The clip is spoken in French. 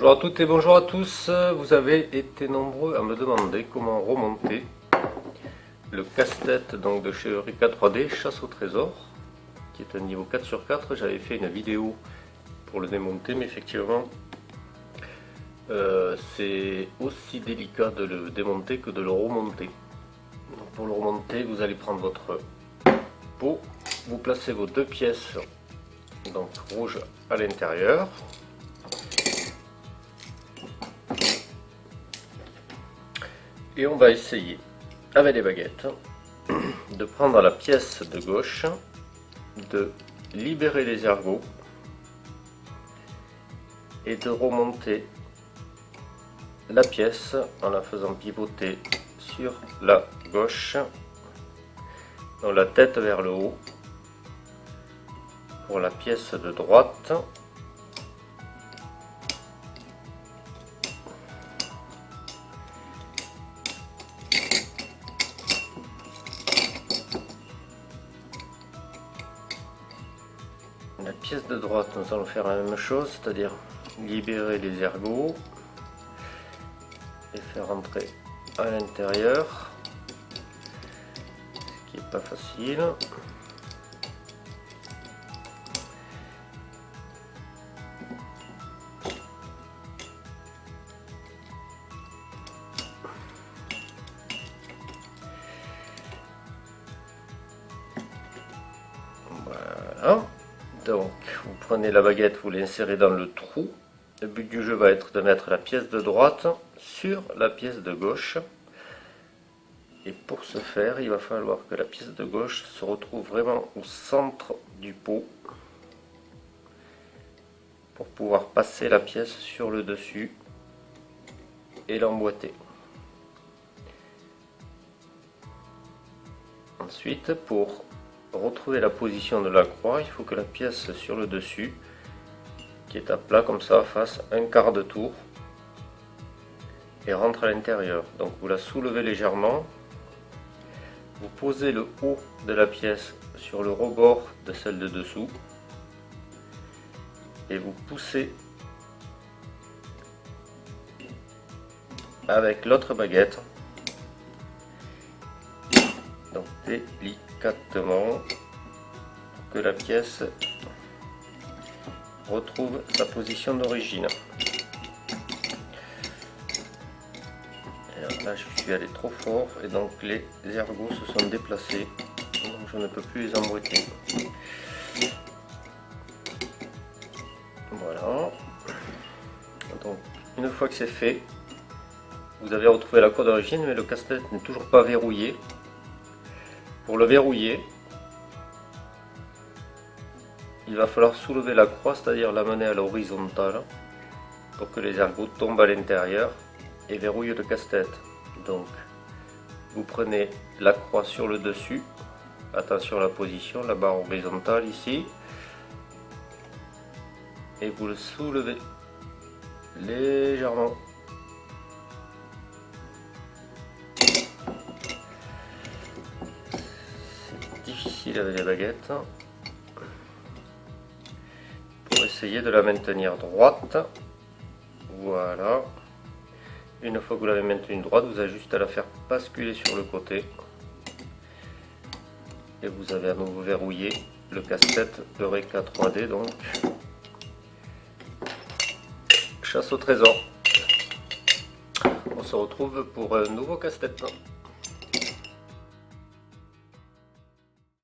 Bonjour à toutes et bonjour à tous. Vous avez été nombreux à me demander comment remonter le casse-tête donc de chez Eureka 3D Chasse au trésor, qui est un niveau 4 sur 4. J'avais fait une vidéo pour le démonter, mais effectivement c'est aussi délicat de le démonter que de le remonter. Donc pour le remonter, vous allez prendre votre pot, vous placez vos deux pièces donc rouges à l'intérieur. Et on va essayer, avec les baguettes, de prendre la pièce de gauche, de libérer les ergots et de remonter la pièce en la faisant pivoter sur la gauche, donc la tête vers le haut. Pour la pièce de droite, la pièce de droite, nous allons faire la même chose, c'est-à-dire libérer les ergots et faire entrer à l'intérieur, ce qui n'est pas facile. Voilà. Donc, vous prenez la baguette, vous l'insérez dans le trou. Le but du jeu va être de mettre la pièce de droite sur la pièce de gauche. Et pour ce faire, il va falloir que la pièce de gauche se retrouve vraiment au centre du pot pour pouvoir passer la pièce sur le dessus et l'emboîter. Ensuite, pour retrouver la position de la croix, il faut que la pièce sur le dessus, qui est à plat comme ça, fasse un quart de tour et rentre à l'intérieur. Donc vous la soulevez légèrement, vous posez le haut de la pièce sur le rebord de celle de dessous et vous poussez avec l'autre baguette, donc délicatement, pour que la pièce retrouve sa position d'origine. Là je suis allé trop fort et donc les ergots se sont déplacés, donc je ne peux plus les emboîter. Voilà. Donc une fois que c'est fait, vous avez retrouvé la croix d'origine, mais le casse-tête n'est toujours pas verrouillé. Pour le verrouiller, il va falloir soulever la croix, c'est-à-dire l'amener à l'horizontale pour que les ergots tombent à l'intérieur et verrouillent le casse-tête. Donc vous prenez la croix sur le dessus, attention à la position, la barre horizontale ici, et vous le soulevez légèrement. C'est difficile avec les baguettes. Pour essayer de la maintenir droite. Voilà. Une fois que vous l'avez maintenue droite, vous avez juste à la faire basculer sur le côté. Et vous avez à nouveau verrouillé le casse-tête Eureka 3D, donc Chasse au trésor. On se retrouve pour un nouveau casse-tête.